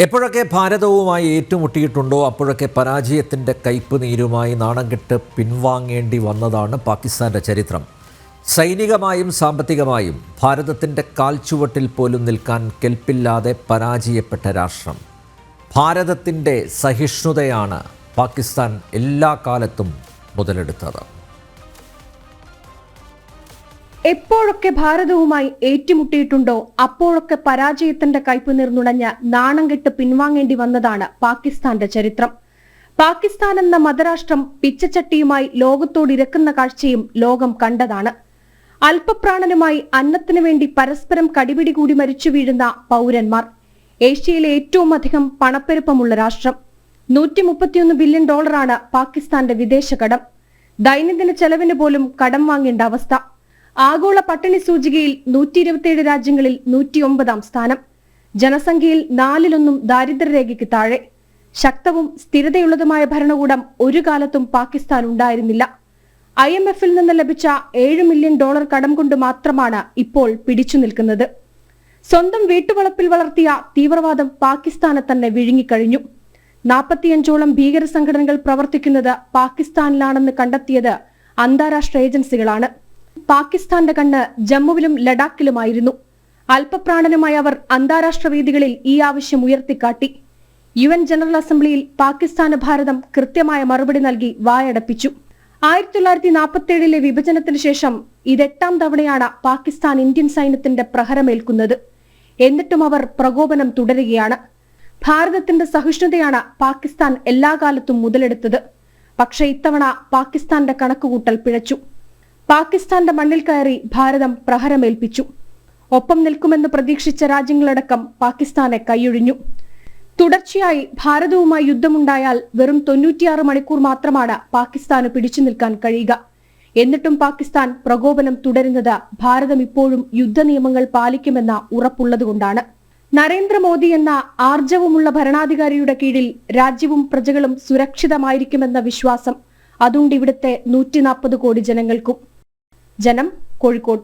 എപ്പോഴൊക്കെ ഭാരതവുമായി ഏറ്റുമുട്ടിയിട്ടുണ്ടോ അപ്പോഴൊക്കെ പരാജയത്തിൻ്റെ കയ്പ് നീരുമായി നാണംകെട്ട് പിൻവാങ്ങേണ്ടി വന്നതാണ് പാകിസ്ഥാൻ്റെ ചരിത്രം. സൈനികമായും സാമ്പത്തികമായും ഭാരതത്തിൻ്റെ കാൽച്ചുവട്ടിൽ പോലും നിൽക്കാൻ കെൽപ്പില്ലാതെ പരാജയപ്പെട്ട രാഷ്ട്രം. ഭാരതത്തിൻ്റെ സഹിഷ്ണുതയാണ് പാകിസ്ഥാൻ എല്ലാ കാലത്തും മുതലെടുത്തത്. എപ്പോഴൊക്കെ ഭാരതവുമായി ഏറ്റുമുട്ടിയിട്ടുണ്ടോ അപ്പോഴൊക്കെ പരാജയത്തിന്റെ കയ്പ് നീർന്നുണഞ്ഞ് നാണം കെട്ട് പിൻവാങ്ങേണ്ടി വന്നതാണ് പാകിസ്ഥാന്റെ ചരിത്രം. പാകിസ്ഥാൻ എന്ന മതരാഷ്ട്രം പിച്ചച്ചട്ടിയുമായി ലോകത്തോടിരക്കുന്ന കാഴ്ചയും ലോകം കണ്ടതാണ്. അല്പപ്രാണനുമായി അന്നത്തിനു വേണ്ടി പരസ്പരം കടിപിടി കൂടി മരിച്ചു വീഴുന്ന പൗരന്മാർ. ഏഷ്യയിലെ ഏറ്റവും അധികം പണപ്പെരുപ്പമുള്ള രാഷ്ട്രം. $131 ബില്യൺ പാകിസ്ഥാന്റെ വിദേശ കടം. ദൈനംദിന ചെലവിന് പോലും കടം വാങ്ങേണ്ട അവസ്ഥ. ആഗോള പട്ടിണി സൂചികയിൽ 127 രാജ്യങ്ങളിൽ 109 സ്ഥാനം. ജനസംഖ്യയിൽ 4/1 ദാരിദ്ര്യരേഖയ്ക്ക് താഴെ. ശക്തവും സ്ഥിരതയുള്ളതുമായ ഭരണകൂടം ഒരു കാലത്തും പാകിസ്ഥാൻ ഉണ്ടായിരുന്നില്ല. IMF-ൽ നിന്ന് ലഭിച്ച $7 മില്യൺ കടം കൊണ്ട് മാത്രമാണ് ഇപ്പോൾ പിടിച്ചു നിൽക്കുന്നത്. സ്വന്തം വീട്ടുവളപ്പിൽ വളർത്തിയ തീവ്രവാദം പാകിസ്ഥാനെ തന്നെ വിഴുങ്ങിക്കഴിഞ്ഞു. 45ഓളം ഭീകര സംഘടനകൾ പ്രവർത്തിക്കുന്നത് പാകിസ്ഥാനിലാണെന്ന് കണ്ടെത്തിയത് അന്താരാഷ്ട്ര ഏജൻസികളാണ്. പാകിസ്ഥാന്റെ കണ്ണ് ജമ്മുവിലും ലഡാക്കിലുമായിരുന്നു. അല്പപ്രാണനുമായി അവർ അന്താരാഷ്ട്ര വേദികളിൽ ഈ ആവശ്യം ഉയർത്തിക്കാട്ടി. UN ജനറൽ അസംബ്ലിയിൽ പാകിസ്ഥാന് ഭാരതം കൃത്യമായ മറുപടി നൽകി വായടപ്പിച്ചു. 1947-ലെ വിഭജനത്തിന് ശേഷം ഇത് 8ാം തവണയാണ് പാകിസ്ഥാൻ ഇന്ത്യൻ സൈന്യത്തിന്റെ പ്രഹരമേൽക്കുന്നത്. എന്നിട്ടും അവർ പ്രകോപനം തുടരുകയാണ്. ഭാരതത്തിന്റെ സഹിഷ്ണുതയാണ് പാകിസ്ഥാൻ എല്ലാ കാലത്തും മുതലെടുത്തത്. പക്ഷേ ഇത്തവണ പാകിസ്ഥാന്റെ കണക്കുകൂട്ടൽ പിഴച്ചു. പാകിസ്ഥാന്റെ മണ്ണിൽ കയറി ഭാരതം പ്രഹരമേൽപ്പിച്ചു. ഒപ്പം നിൽക്കുമെന്ന് പ്രതീക്ഷിച്ച രാജ്യങ്ങളടക്കം പാകിസ്ഥാനെ കൈയൊഴിഞ്ഞു. തുടർച്ചയായി ഭാരതവുമായി യുദ്ധമുണ്ടായാൽ വെറും 96 മണിക്കൂർ മാത്രമാണ് പാകിസ്ഥാന് പിടിച്ചു നിൽക്കാൻ കഴിയുക. എന്നിട്ടും പാകിസ്ഥാൻ പ്രകോപനം തുടരുന്നത് ഭാരതം ഇപ്പോഴും യുദ്ധ നിയമങ്ങൾ പാലിക്കുമെന്ന ഉറപ്പുള്ളതുകൊണ്ടാണ്. നരേന്ദ്രമോദി എന്ന ആർജവമുള്ള ഭരണാധികാരിയുടെ കീഴിൽ രാജ്യവും പ്രജകളും സുരക്ഷിതമായിരിക്കുമെന്ന വിശ്വാസം അതുണ്ട് ഇവിടുത്തെ 140 കോടി ജനങ്ങൾക്കും. ജനം, കോഴിക്കോട്.